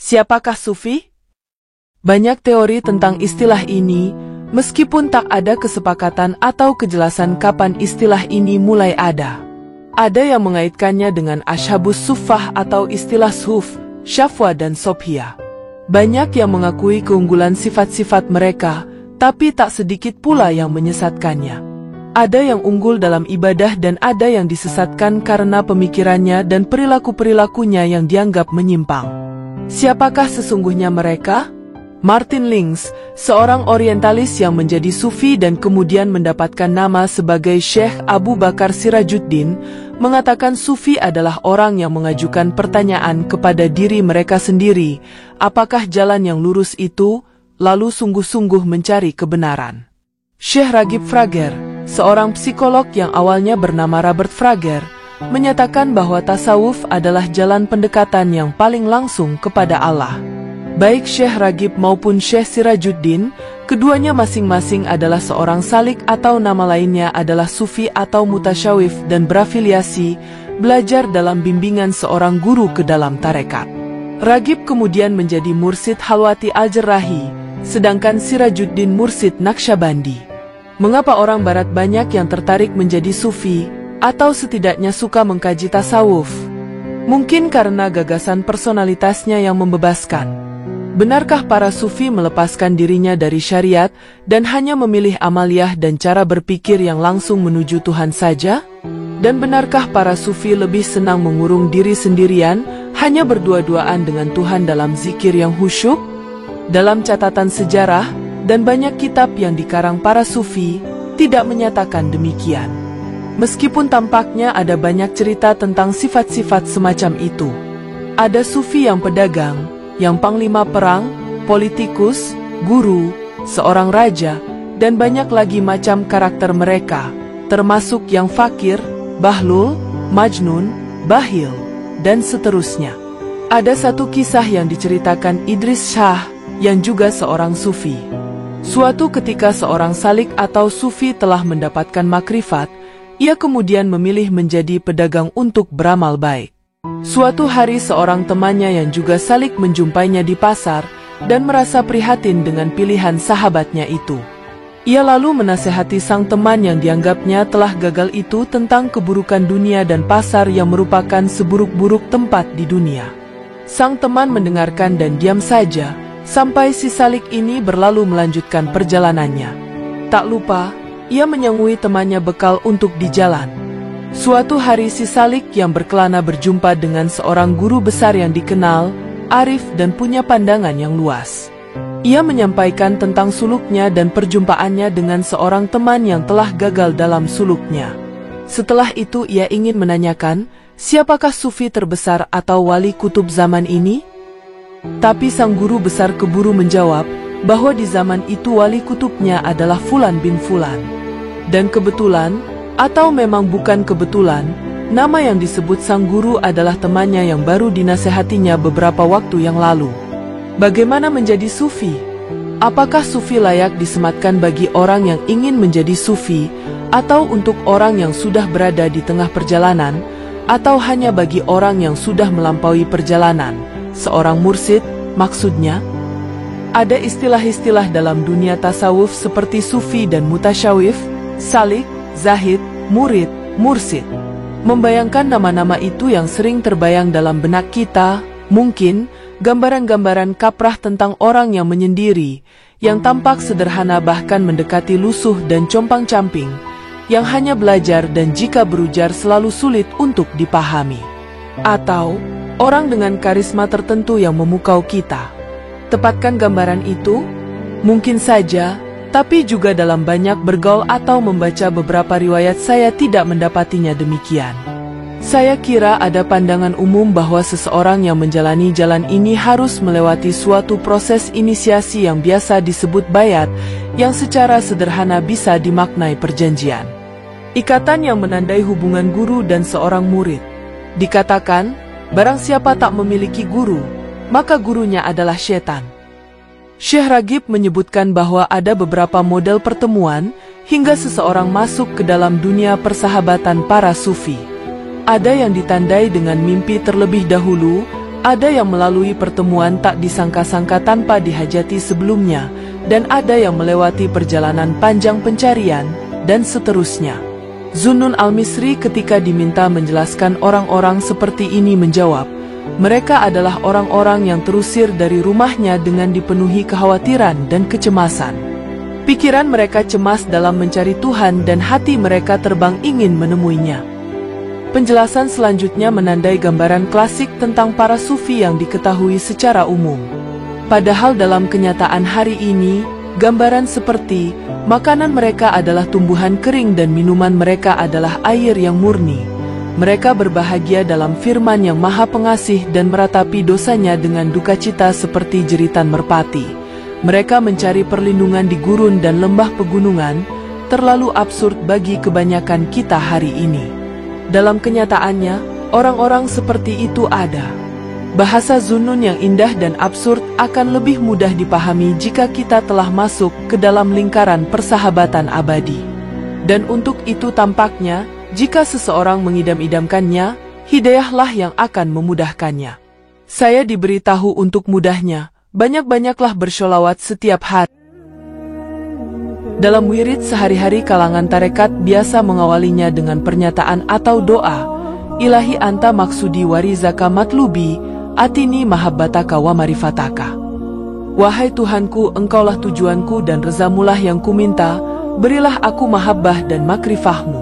Siapakah sufi? Banyak teori tentang istilah ini, meskipun tak ada kesepakatan atau kejelasan kapan istilah ini mulai ada. Ada yang mengaitkannya dengan ashabus suffah atau istilah suf, syafwa dan sobhiyah. Banyak yang mengakui keunggulan sifat-sifat mereka, tapi tak sedikit pula yang menyesatkannya. Ada yang unggul dalam ibadah dan ada yang disesatkan karena pemikirannya dan perilaku-perilakunya yang dianggap menyimpang. Siapakah sesungguhnya mereka? Martin Lings, seorang orientalis yang menjadi sufi dan kemudian mendapatkan nama sebagai Syekh Abu Bakar Sirajuddin, mengatakan sufi adalah orang yang mengajukan pertanyaan kepada diri mereka sendiri, apakah jalan yang lurus itu, lalu sungguh-sungguh mencari kebenaran. Syekh Ragib Frager, seorang psikolog yang awalnya bernama Robert Frager, menyatakan bahwa tasawuf adalah jalan pendekatan yang paling langsung kepada Allah. Baik Syekh Ragib maupun Syekh Sirajuddin, keduanya masing-masing adalah seorang salik atau nama lainnya adalah sufi atau mutasyawif dan berafiliasi, belajar dalam bimbingan seorang guru ke dalam tarekat. Ragib kemudian menjadi mursid Halwati Al-Jarrahi, sedangkan Sirajuddin mursid Naqsyabandi. Mengapa orang barat banyak yang tertarik menjadi sufi, atau setidaknya suka mengkaji tasawuf? Mungkin karena gagasan personalitasnya yang membebaskan. Benarkah para sufi melepaskan dirinya dari syariat dan hanya memilih amaliyah dan cara berpikir yang langsung menuju Tuhan saja? Dan benarkah para sufi lebih senang mengurung diri sendirian, hanya berdua-duaan dengan Tuhan dalam zikir yang khusyuk? Dalam catatan sejarah dan banyak kitab yang dikarang para sufi, tidak menyatakan demikian. Meskipun tampaknya ada banyak cerita tentang sifat-sifat semacam itu. Ada sufi yang pedagang, yang panglima perang, politikus, guru, seorang raja, dan banyak lagi macam karakter mereka, termasuk yang fakir, bahlul, majnun, bahil, dan seterusnya. Ada satu kisah yang diceritakan Idris Shah, yang juga seorang sufi. Suatu ketika seorang salik atau sufi telah mendapatkan makrifat, ia kemudian memilih menjadi pedagang untuk beramal baik. Suatu hari seorang temannya yang juga salik menjumpainya di pasar dan merasa prihatin dengan pilihan sahabatnya itu. Ia lalu menasehati sang teman yang dianggapnya telah gagal itu tentang keburukan dunia dan pasar yang merupakan seburuk-buruk tempat di dunia. Sang teman mendengarkan dan diam saja, sampai si salik ini berlalu melanjutkan perjalanannya. Tak lupa, ia menyangui temannya bekal untuk di jalan. Suatu hari si salik yang berkelana berjumpa dengan seorang guru besar yang dikenal, arif dan punya pandangan yang luas. Ia menyampaikan tentang suluknya dan perjumpaannya dengan seorang teman yang telah gagal dalam suluknya. Setelah itu ia ingin menanyakan, siapakah sufi terbesar atau wali kutub zaman ini? Tapi sang guru besar keburu menjawab, bahwa di zaman itu wali kutubnya adalah Fulan bin Fulan. Dan kebetulan, atau memang bukan kebetulan, nama yang disebut sang guru adalah temannya yang baru dinasehatinya beberapa waktu yang lalu. Bagaimana menjadi sufi? Apakah sufi layak disematkan bagi orang yang ingin menjadi sufi, atau untuk orang yang sudah berada di tengah perjalanan, atau hanya bagi orang yang sudah melampaui perjalanan, seorang mursid, maksudnya? Ada istilah-istilah dalam dunia tasawuf seperti sufi dan mutasyawif, salik, zahid, murid, mursid. Membayangkan nama-nama itu yang sering terbayang dalam benak kita, mungkin gambaran-gambaran kaprah tentang orang yang menyendiri, yang tampak sederhana bahkan mendekati lusuh dan compang-camping, yang hanya belajar dan jika berujar selalu sulit untuk dipahami. Atau orang dengan karisma tertentu yang memukau kita. Tepatkah gambaran itu? Mungkin saja. Tapi juga dalam banyak bergaul atau membaca beberapa riwayat saya tidak mendapatinya demikian. Saya kira ada pandangan umum bahwa seseorang yang menjalani jalan ini harus melewati suatu proses inisiasi yang biasa disebut bayat, yang secara sederhana bisa dimaknai perjanjian. Ikatan yang menandai hubungan guru dan seorang murid. Dikatakan, barang siapa tak memiliki guru, maka gurunya adalah setan. Syekh Ragib menyebutkan bahwa ada beberapa model pertemuan hingga seseorang masuk ke dalam dunia persahabatan para sufi. Ada yang ditandai dengan mimpi terlebih dahulu, Ada yang melalui pertemuan tak disangka-sangka tanpa dihajati sebelumnya, dan ada yang melewati perjalanan panjang pencarian, dan seterusnya. Zunnun al-Misri ketika diminta menjelaskan orang-orang seperti ini menjawab, mereka adalah orang-orang yang terusir dari rumahnya dengan dipenuhi kekhawatiran dan kecemasan. Pikiran mereka cemas dalam mencari Tuhan dan hati mereka terbang ingin menemuinya. Penjelasan selanjutnya menandai gambaran klasik tentang para sufi yang diketahui secara umum. Padahal dalam kenyataan hari ini, gambaran seperti makanan mereka adalah tumbuhan kering dan minuman mereka adalah air yang murni. Mereka berbahagia dalam firman yang maha pengasih dan meratapi dosanya dengan duka cita seperti jeritan merpati. Mereka mencari perlindungan di gurun dan lembah pegunungan, terlalu absurd bagi kebanyakan kita hari ini. Dalam kenyataannya, orang-orang seperti itu ada. Bahasa Zunnun yang indah dan absurd akan lebih mudah dipahami jika kita telah masuk ke dalam lingkaran persahabatan abadi. Dan untuk itu tampaknya, jika seseorang mengidam-idamkannya, hidayahlah yang akan memudahkannya. Saya diberitahu untuk mudahnya, banyak-banyaklah bersholawat setiap hari. Dalam wirid sehari-hari kalangan tarekat biasa mengawalinya dengan pernyataan atau doa, Ilahi anta maksudi warizaka matlubi, atini mahabbataka wa marifataka. Wahai Tuhanku, engkaulah tujuanku dan rezamulah yang kuminta, berilah aku mahabbah dan makrifahmu.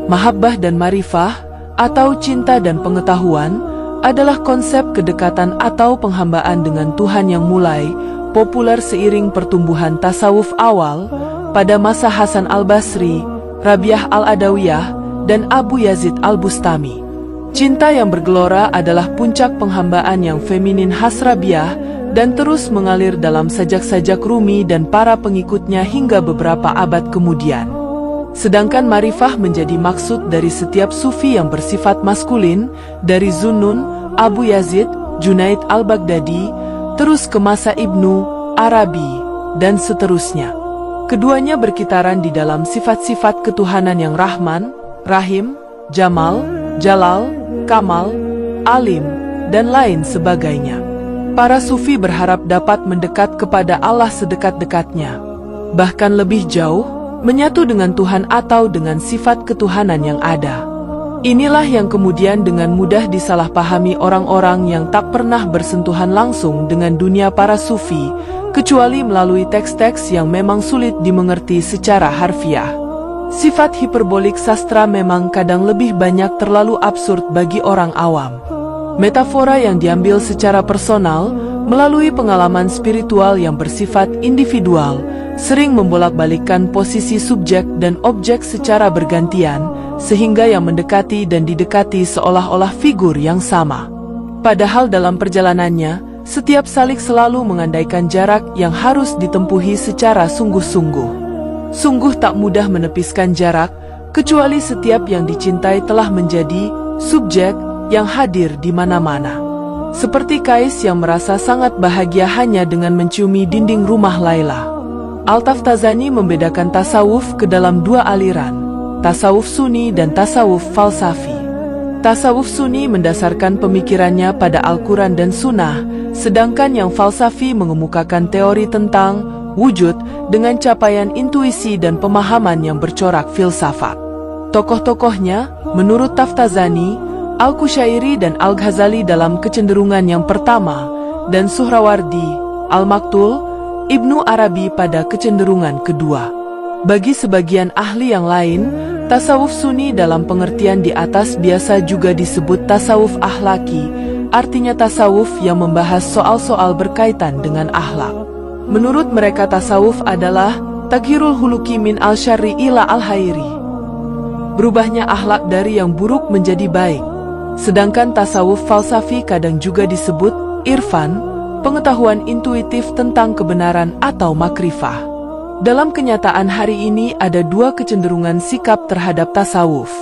Mahabbah dan marifah, atau cinta dan pengetahuan, adalah konsep kedekatan atau penghambaan dengan Tuhan yang mulai populer seiring pertumbuhan tasawuf awal, pada masa Hasan al-Basri, Rabi'ah al-Adawiyah, dan Abu Yazid al-Bustami. Cinta yang bergelora adalah puncak penghambaan yang feminin khas Rabi'ah dan terus mengalir dalam sajak-sajak Rumi dan para pengikutnya hingga beberapa abad kemudian. Sedangkan marifah menjadi maksud dari setiap sufi yang bersifat maskulin, dari Zunnun, Abu Yazid, Junaid al-Baghdadi, terus ke masa Ibnu Arabi, dan seterusnya. Keduanya berkitaran di dalam sifat-sifat ketuhanan yang Rahman, Rahim, Jamal, Jalal, Kamal, Alim, dan lain sebagainya. Para sufi berharap dapat mendekat kepada Allah sedekat-dekatnya, bahkan lebih jauh, menyatu dengan Tuhan atau dengan sifat ketuhanan yang ada. Inilah yang kemudian dengan mudah disalahpahami orang-orang yang tak pernah bersentuhan langsung dengan dunia para sufi, kecuali melalui teks-teks yang memang sulit dimengerti secara harfiah. Sifat hiperbolik sastra memang kadang lebih banyak terlalu absurd bagi orang awam. Metafora yang diambil secara personal, melalui pengalaman spiritual yang bersifat individual, sering membolak-balikkan posisi subjek dan objek secara bergantian, sehingga yang mendekati dan didekati seolah-olah figur yang sama. Padahal dalam perjalanannya, setiap salik selalu mengandaikan jarak yang harus ditempuhi secara sungguh-sungguh. Sungguh tak mudah menepiskan jarak, kecuali setiap yang dicintai telah menjadi subjek yang hadir di mana-mana. Seperti Kais yang merasa sangat bahagia hanya dengan menciumi dinding rumah Laila. Al-Taftazani membedakan tasawuf ke dalam dua aliran, tasawuf Sunni dan tasawuf falsafi. Tasawuf Sunni mendasarkan pemikirannya pada Al-Quran dan Sunnah, sedangkan yang falsafi mengemukakan teori tentang wujud dengan capaian intuisi dan pemahaman yang bercorak filsafat. Tokoh-tokohnya, menurut Taftazani, Al-Qushairi dan Al-Ghazali dalam kecenderungan yang pertama, dan Suhrawardi, Al-Maktul, Ibnu Arabi pada kecenderungan kedua. Bagi sebagian ahli yang lain, tasawuf Sunni dalam pengertian di atas biasa juga disebut tasawuf akhlaki, artinya tasawuf yang membahas soal-soal berkaitan dengan akhlak. Menurut mereka tasawuf adalah taghirul huluki min al-syarri ila al-khairi. Berubahnya akhlak dari yang buruk menjadi baik. Sedangkan tasawuf falsafi kadang juga disebut irfan, pengetahuan intuitif tentang kebenaran atau makrifah. Dalam kenyataan hari ini ada dua kecenderungan sikap terhadap tasawuf.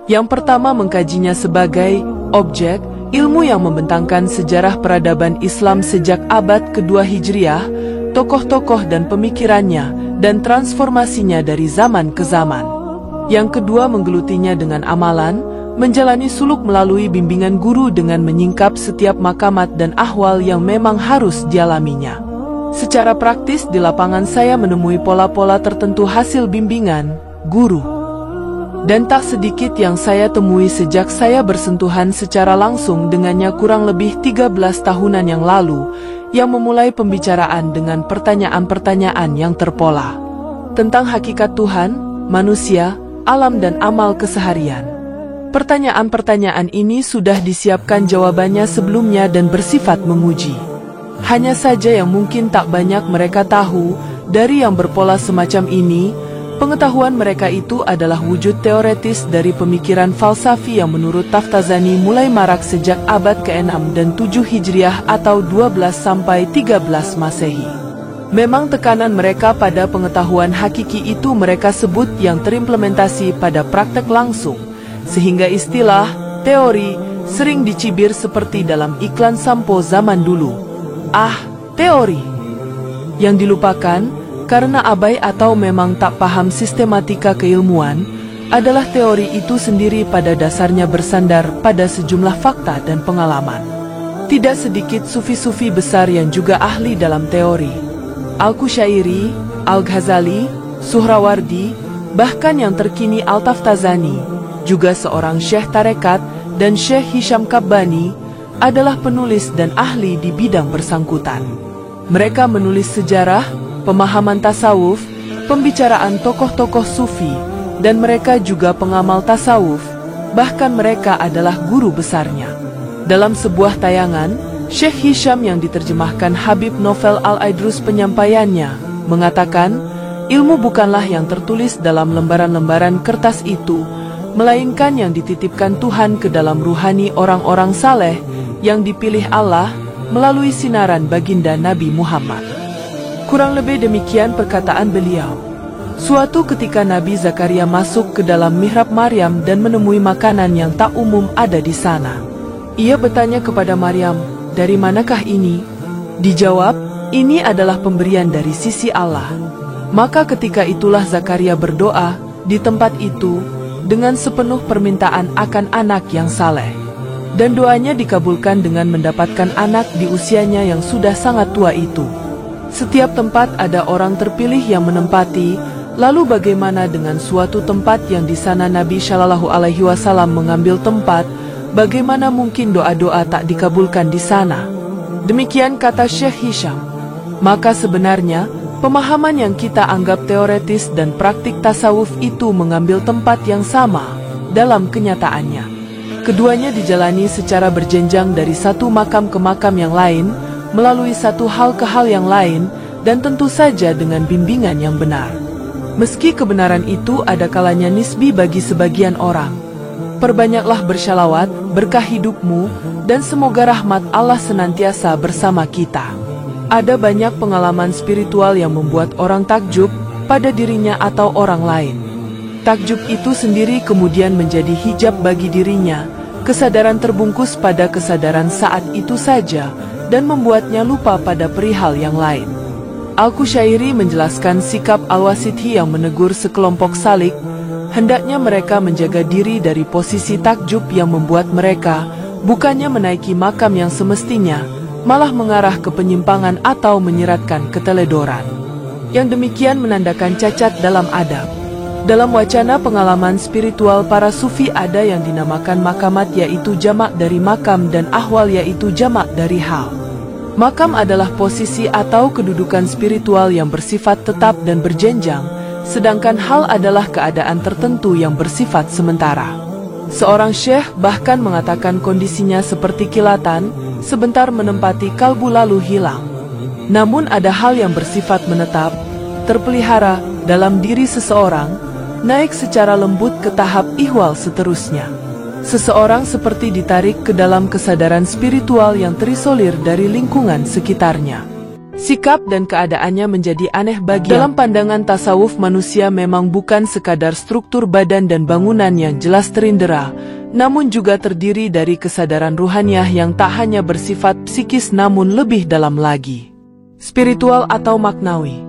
Yang pertama mengkajinya sebagai objek, ilmu yang membentangkan sejarah peradaban Islam sejak abad kedua Hijriah, tokoh-tokoh dan pemikirannya, dan transformasinya dari zaman ke zaman. Yang kedua menggelutinya dengan amalan, menjalani suluk melalui bimbingan guru dengan menyingkap setiap makamat dan ahwal yang memang harus dialaminya. Secara praktis di lapangan saya menemui pola-pola tertentu hasil bimbingan guru. Dan tak sedikit yang saya temui sejak saya bersentuhan secara langsung dengannya kurang lebih 13 tahunan yang lalu, yang memulai pembicaraan dengan pertanyaan-pertanyaan yang terpola tentang hakikat Tuhan, manusia, alam dan amal keseharian. Pertanyaan-pertanyaan ini sudah disiapkan jawabannya sebelumnya dan bersifat menguji. Hanya saja yang mungkin tak banyak mereka tahu dari yang berpola semacam ini, pengetahuan mereka itu adalah wujud teoretis dari pemikiran falsafi yang menurut Taftazani mulai marak sejak abad ke-6 dan 7 Hijriah atau 12 sampai 13 Masehi. Memang tekanan mereka pada pengetahuan hakiki itu mereka sebut yang terimplementasi pada praktek langsung, sehingga istilah teori sering dicibir seperti dalam iklan sampo zaman dulu. Ah, teori. Yang dilupakan karena abai atau memang tak paham sistematika keilmuan adalah teori itu sendiri pada dasarnya bersandar pada sejumlah fakta dan pengalaman. Tidak sedikit sufi-sufi besar yang juga ahli dalam teori. Al-Kushairi, Al-Ghazali, Suhrawardi, bahkan yang terkini Al-Taftazani, juga seorang syekh tarekat, dan Syekh Hisham Kabbani, adalah penulis dan ahli di bidang bersangkutan. Mereka menulis sejarah, pemahaman tasawuf, pembicaraan tokoh-tokoh sufi, dan mereka juga pengamal tasawuf, bahkan mereka adalah guru besarnya. Dalam sebuah tayangan, Syekh Hisham yang diterjemahkan Habib Novel Al-Aidrus penyampaiannya, mengatakan, ilmu bukanlah yang tertulis dalam lembaran-lembaran kertas itu, melainkan yang dititipkan Tuhan ke dalam ruhani orang-orang saleh yang dipilih Allah melalui sinaran baginda Nabi Muhammad. Kurang lebih demikian perkataan beliau. Suatu ketika Nabi Zakaria masuk ke dalam mihrab Maryam dan menemui makanan yang tak umum ada di sana. Ia bertanya kepada Maryam, "Dari manakah ini?" Dijawab, "Ini adalah pemberian dari sisi Allah." Maka ketika itulah Zakaria berdoa di tempat itu dengan sepenuh permintaan akan anak yang saleh. Dan doanya dikabulkan dengan mendapatkan anak di usianya yang sudah sangat tua itu. Setiap tempat ada orang terpilih yang menempati, lalu bagaimana dengan suatu tempat yang di sana Nabi Shallallahu Alaihi Wasallam mengambil tempat? Bagaimana mungkin doa-doa tak dikabulkan di sana? Demikian kata Syekh Hisham. Maka sebenarnya, pemahaman yang kita anggap teoretis dan praktik tasawuf itu mengambil tempat yang sama dalam kenyataannya. Keduanya dijalani secara berjenjang dari satu makam ke makam yang lain, melalui satu hal ke hal yang lain, dan tentu saja dengan bimbingan yang benar. Meski kebenaran itu ada kalanya nisbi bagi sebagian orang. Perbanyaklah bersyalawat, berkah hidupmu, dan semoga rahmat Allah senantiasa bersama kita. Ada banyak pengalaman spiritual yang membuat orang takjub pada dirinya atau orang lain. Takjub itu sendiri kemudian menjadi hijab bagi dirinya, kesadaran terbungkus pada kesadaran saat itu saja, dan membuatnya lupa pada perihal yang lain. Al-Kushairi menjelaskan sikap Al-Wasiti yang menegur sekelompok salik, hendaknya mereka menjaga diri dari posisi takjub yang membuat mereka bukannya menaiki makam yang semestinya, malah mengarah ke penyimpangan atau menyiratkan keteledoran. Yang demikian menandakan cacat dalam adab. Dalam wacana pengalaman spiritual para sufi ada yang dinamakan makamat yaitu jamak dari makam dan ahwal yaitu jamak dari hal. Makam adalah posisi atau kedudukan spiritual yang bersifat tetap dan berjenjang, sedangkan hal adalah keadaan tertentu yang bersifat sementara. Seorang syekh bahkan mengatakan kondisinya seperti kilatan, sebentar menempati kalbu lalu hilang. Namun ada hal yang bersifat menetap, terpelihara dalam diri seseorang, naik secara lembut ke tahap ihwal seterusnya. Seseorang seperti ditarik ke dalam kesadaran spiritual yang terisolir dari lingkungan sekitarnya. Sikap dan keadaannya menjadi aneh bagi dalam pandangan tasawuf manusia memang bukan sekadar struktur badan dan bangunan yang jelas terindera, namun juga terdiri dari kesadaran ruhaniah yang tak hanya bersifat psikis namun lebih dalam lagi. Spiritual atau maknawi.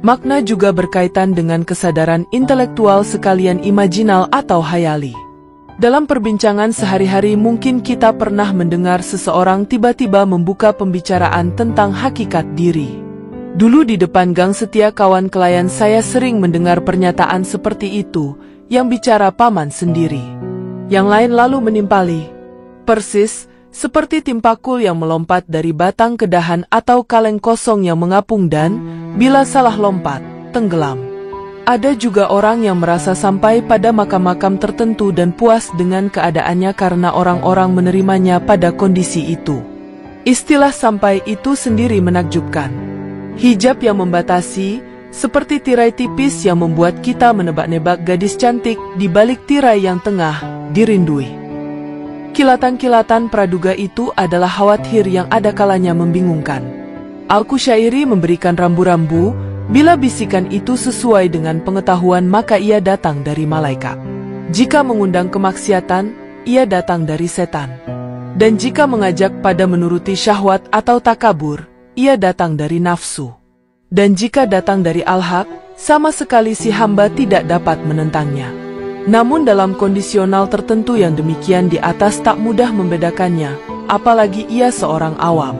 Makna juga berkaitan dengan kesadaran intelektual sekalian imajinal atau hayali. Dalam perbincangan sehari-hari mungkin kita pernah mendengar seseorang tiba-tiba membuka pembicaraan tentang hakikat diri. Dulu di depan gang setia kawan klien saya sering mendengar pernyataan seperti itu, yang bicara paman sendiri. Yang lain lalu menimpali. Persis, seperti timpakul yang melompat dari batang ke dahan atau kaleng kosong yang mengapung dan, bila salah lompat, tenggelam. Ada juga orang yang merasa sampai pada makam-makam tertentu dan puas dengan keadaannya karena orang-orang menerimanya pada kondisi itu. Istilah sampai itu sendiri menakjubkan. Hijab yang membatasi, seperti tirai tipis yang membuat kita menebak-nebak gadis cantik di balik tirai yang tengah dirindui. Kilatan-kilatan praduga itu adalah khawatir yang ada kalanya membingungkan. Al-Kusyairi memberikan rambu-rambu. Bila bisikan itu sesuai dengan pengetahuan maka ia datang dari malaikat. Jika mengundang kemaksiatan, ia datang dari setan. Dan jika mengajak pada menuruti syahwat atau takabur, ia datang dari nafsu. Dan jika datang dari al-haq, sama sekali si hamba tidak dapat menentangnya. Namun dalam kondisional tertentu yang demikian di atas tak mudah membedakannya, apalagi ia seorang awam.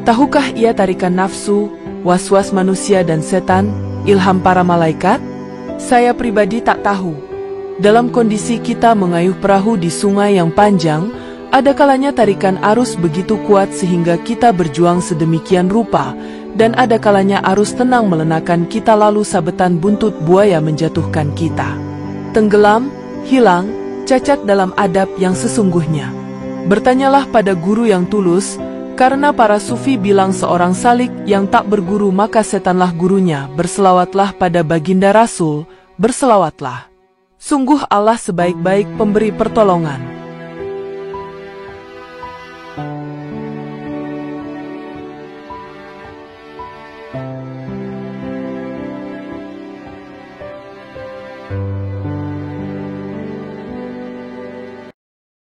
Tahukah ia tarikan nafsu, was-was manusia dan setan, ilham para malaikat? Saya pribadi tak tahu. Dalam kondisi kita mengayuh perahu di sungai yang panjang, ada kalanya tarikan arus begitu kuat sehingga kita berjuang sedemikian rupa, dan ada kalanya arus tenang melenakan kita lalu sabetan buntut buaya menjatuhkan kita. Tenggelam, hilang, cacat dalam adab yang sesungguhnya. Bertanyalah pada guru yang tulus, karena para sufi bilang seorang salik yang tak berguru maka setanlah gurunya. Berselawatlah pada baginda Rasul, berselawatlah. Sungguh Allah sebaik-baik pemberi pertolongan.